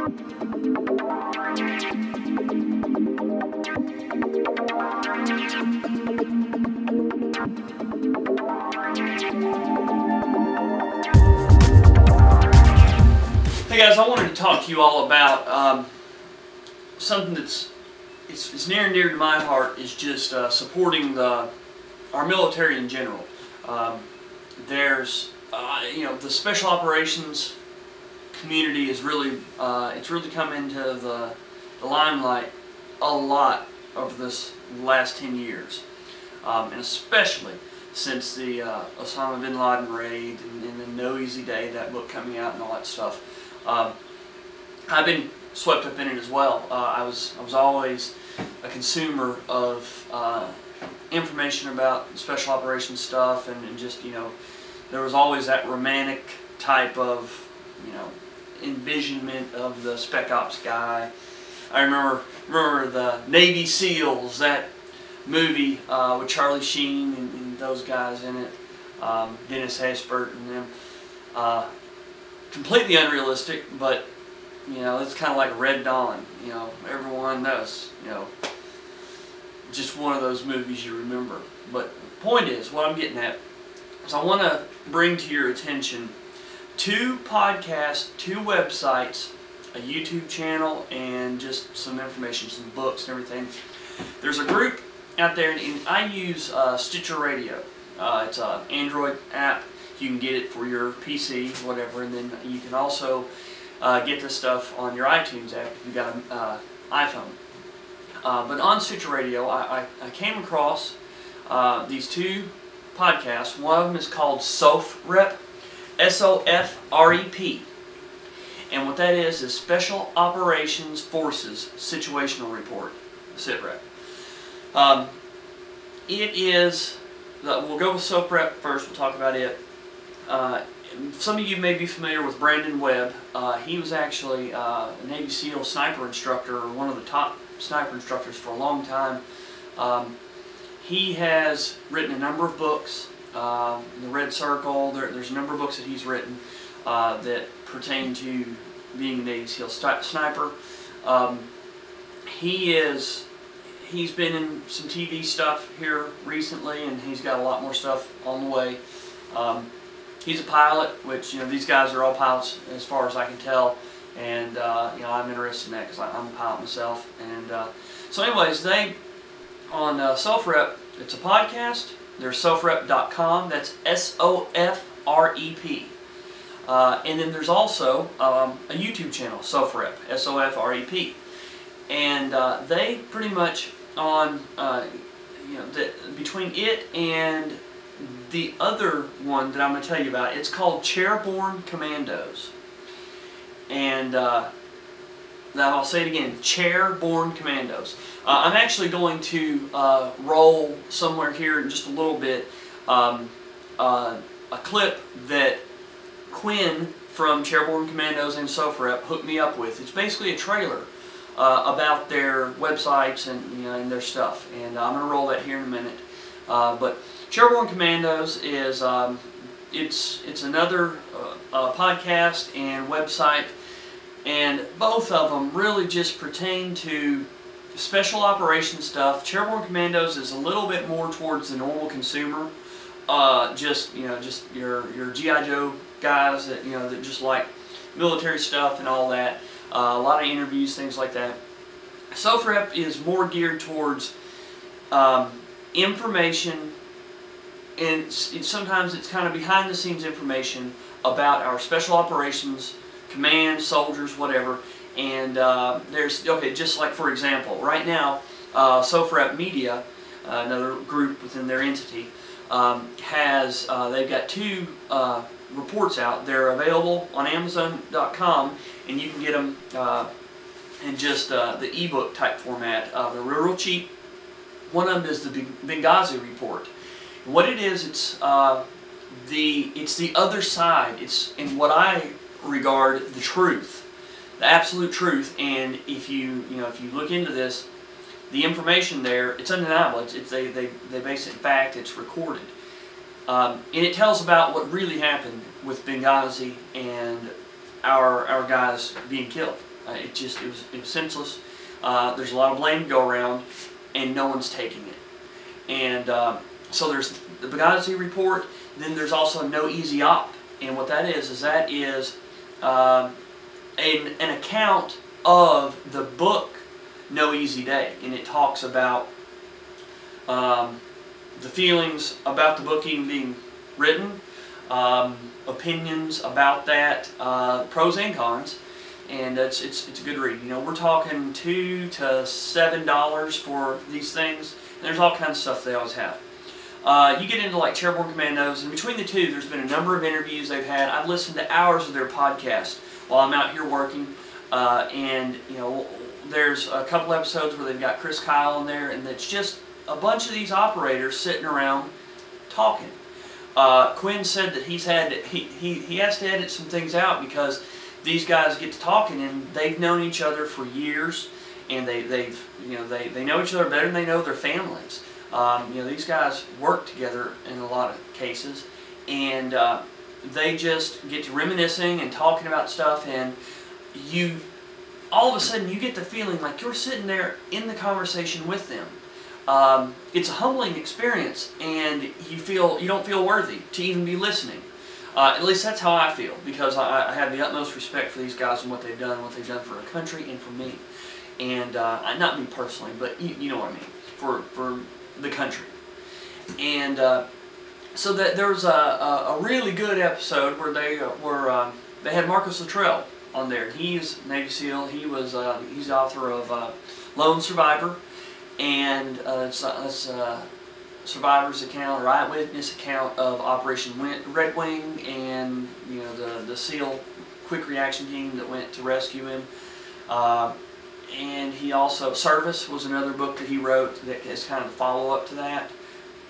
Hey guys, I wanted to talk to you all about something that's it's near and dear to my heart. Is just supporting our military in general. There's the special operations community is really it's really come into the limelight a lot over this last 10 years, and especially since the Osama bin Laden raid and the No Easy Day, that book coming out and all that stuff. I've been swept up in it as well. I was always a consumer of information about special operations stuff, and just, there was always that romantic type of, envisionment of the Spec Ops guy. I remember the Navy SEALs, that movie with Charlie Sheen and those guys in it, Dennis Haysbert and them. Completely unrealistic, but it's kind of like Red Dawn. Everyone knows. Just one of those movies you remember. But the point is, what I'm getting at is I want to bring to your attention 2 podcasts, 2 websites, a YouTube channel, and just some information, some books and everything. There's a group out there, and I use Stitcher Radio. It's an Android app. You can get it for your PC, whatever, and then you can also get this stuff on your iTunes app if you've got an iPhone. But on Stitcher Radio, I came across these 2 podcasts. One of them is called Sofrep, S-O-F-R-E-P. And what that is Special Operations Forces Situational Report, SITREP. It is, we'll go with Sofrep first, we'll talk about it. Some of you may be familiar with Brandon Webb. He was actually a Navy SEAL sniper instructor, or one of the top sniper instructors for a long time. He has written a number of books. The Red Circle, there's a number of books that he's written that pertain to being a Navy SEAL sniper. He's been in some TV stuff here recently, and he's got a lot more stuff on the way. He's a pilot, which, these guys are all pilots as far as I can tell, and I'm interested in that because I'm a pilot myself. And so anyways, they on Sofrep, it's a podcast. There's Sofrep.com. That's S-O-F-R-E-P. And then there's also a YouTube channel, Sofrep, S-O-F-R-E-P. And they pretty much on between it and the other one that I'm going to tell you about, it's called Chairborn Commandos. And now I'll say it again, Chairborn Commandos. I'm actually going to roll somewhere here in just a little bit a clip that Quinn from Chairborn Commandos and Sofrep hooked me up with. It's basically a trailer about their websites and and their stuff. And I'm going to roll that here in a minute. But Chairborn Commandos is it's another podcast and website, and both of them really just pertain to special operations stuff. Chairborn Commandos is a little bit more towards the normal consumer, just your G.I. Joe guys that that just like military stuff and all that. A lot of interviews, things like that. Sofrep is more geared towards information, and sometimes it's kind of behind the scenes information about our special operations, command, soldiers, whatever. And just like for example, right now, Sofrep Media, another group within their entity, they've got 2 reports out. They're available on Amazon.com, and you can get them in just the ebook type format. They're real cheap. One of them is the Benghazi report. And what it is, it's the other side. It's in what I regard the truth, the absolute truth. And if you look into this, the information there, it's undeniable. They base it in fact. It's recorded, and it tells about what really happened with Benghazi and our guys being killed. It was senseless. There's a lot of blame to go around, and no one's taking it. And so there's the Benghazi report. Then there's also No Easy Op, and what that is an account of the book No Easy Day, and it talks about the feelings about the book even being written, opinions about that, pros and cons, and it's a good read. You know, we're talking $2 to $7 for these things, and there's all kinds of stuff they always have. You get into like Chairborn Commandos, and between the two, there's been a number of interviews they've had. I've listened to hours of their podcast while I'm out here working, and you know, there's a couple episodes where they've got Chris Kyle in there, and it's just a bunch of these operators sitting around talking. Quinn said that he has to edit some things out because these guys get to talking, and they've known each other for years, and they know each other better than they know their families. You know, these guys work together in a lot of cases, and they just get to reminiscing and talking about stuff, and all of a sudden you get the feeling like you're sitting there in the conversation with them. It's a humbling experience, and you don't feel worthy to even be listening. At least that's how I feel, because I have the utmost respect for these guys and what they've done for a country and for me. And not me personally, but you know what I mean, for the country. And so that there was a really good episode where they had Marcus Luttrell on there. He's Navy SEAL. He's the author of Lone Survivor, and it's a survivor's account or eyewitness account of Operation Red Wing, and you know the SEAL quick reaction team that went to rescue him. And he also, Service was another book that he wrote that is kind of a follow-up to that.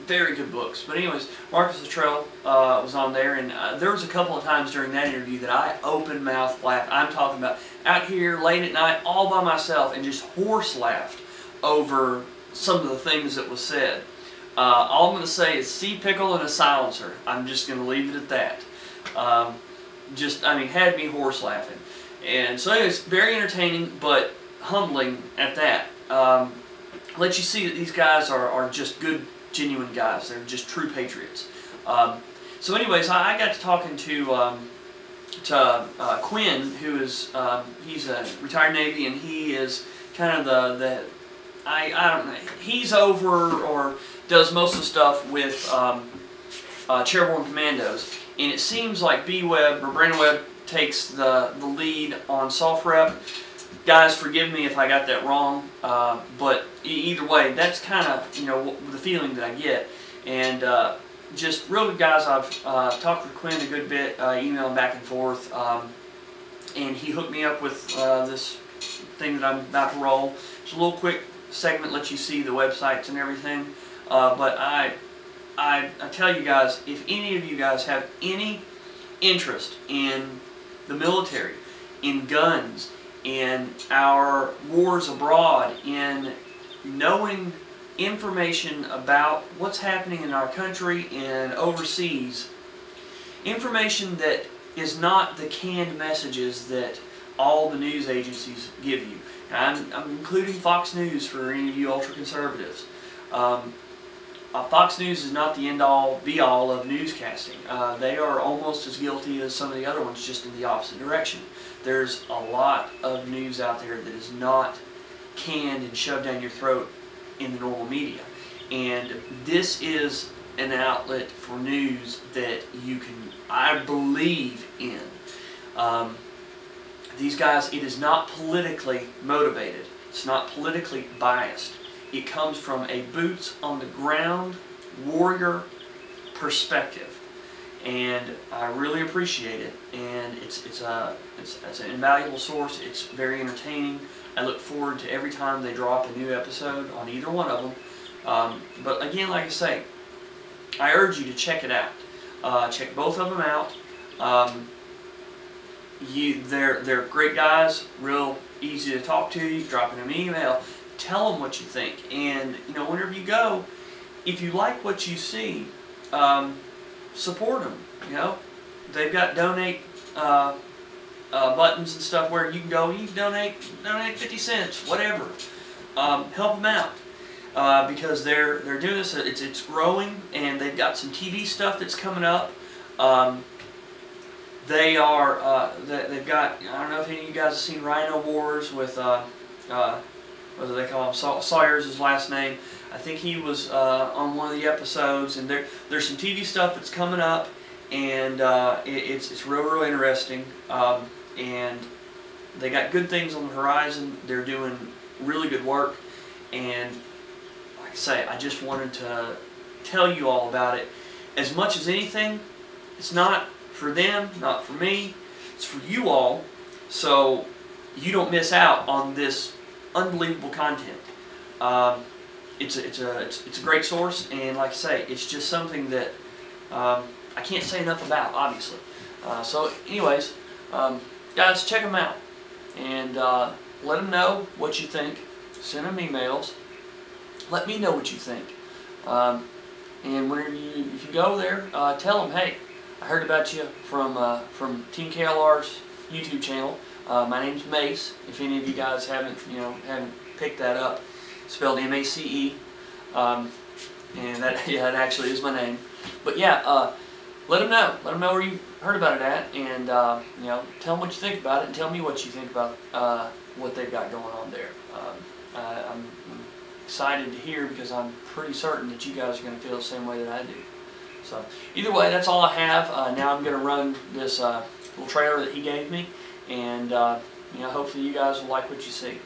Very good books. But anyways, Marcus Luttrell was on there, and there was a couple of times during that interview that I open mouth laughed. I'm talking about out here late at night all by myself and just horse laughed over some of the things that was said. All I'm going to say is sea pickle and a silencer. I'm just going to leave it at that. I mean, had me horse laughing. And so anyways, very entertaining, but humbling at that. Let you see that these guys are just good, genuine guys. They're just true patriots. So anyways, I got to talking to Quinn, who is he's a retired Navy, and he is kind of I don't know, he's over or does most of the stuff with Chairborn Commandos, and it seems like B-Web or Brandon Webb takes the lead on Sofrep. Guys, forgive me if I got that wrong, but either way, that's kind of the feeling that I get. And just real good guys. I've talked with Quinn a good bit, emailing back and forth, and he hooked me up with this thing that I'm about to roll. It's a little quick segment, let you see the websites and everything. But I tell you guys, if any of you guys have any interest in the military, in guns, in our wars abroad, in knowing information about what's happening in our country and overseas, information that is not the canned messages that all the news agencies give you. I'm including Fox News for any of you ultra-conservatives. Fox News is not the end-all, be-all of newscasting. They are almost as guilty as some of the other ones, just in the opposite direction. There's a lot of news out there that is not canned and shoved down your throat in the normal media. And this is an outlet for news that you can, I believe in. These guys, it is not politically motivated. It's not politically biased. It comes from a boots-on-the-ground warrior perspective, and I really appreciate it. And it's an invaluable source. It's very entertaining. I look forward to every time they drop a new episode on either one of them. But again, like I say, I urge you to check it out. Check both of them out. They're great guys, real easy to talk to. You drop them an email, tell them what you think, and whenever you go, if you like what you see, support them. They've got donate buttons and stuff where you can go, you can donate 50 cents, whatever. Help them out because they're doing this. It's growing, and they've got some TV stuff that's coming up. They've got, I don't know if any of you guys have seen Rhino Wars with what do they call him? Sawyer's his last name. I think he was on one of the episodes, and there's some TV stuff that's coming up, and it's real interesting. And they got good things on the horizon. They're doing really good work, and like I say, I just wanted to tell you all about it. As much as anything, it's not for them, not for me, it's for you all, so you don't miss out on this unbelievable content. It's a great source, and like I say, it's just something that I can't say enough about, obviously. So anyways, guys, check them out, and let them know what you think. Send them emails. Let me know what you think. And whenever if you go there, tell them, hey, I heard about you from Team KLR's YouTube channel. My name's Mace. If any of you guys haven't picked that up, spelled M-A-C-E, and that actually is my name. But yeah, let them know. Let them know where you heard about it at, and tell them what you think about it, and tell me what you think about what they've got going on there. I'm excited to hear, because I'm pretty certain that you guys are going to feel the same way that I do. So either way, that's all I have. Now I'm going to run this little trailer that he gave me, and hopefully you guys will like what you see.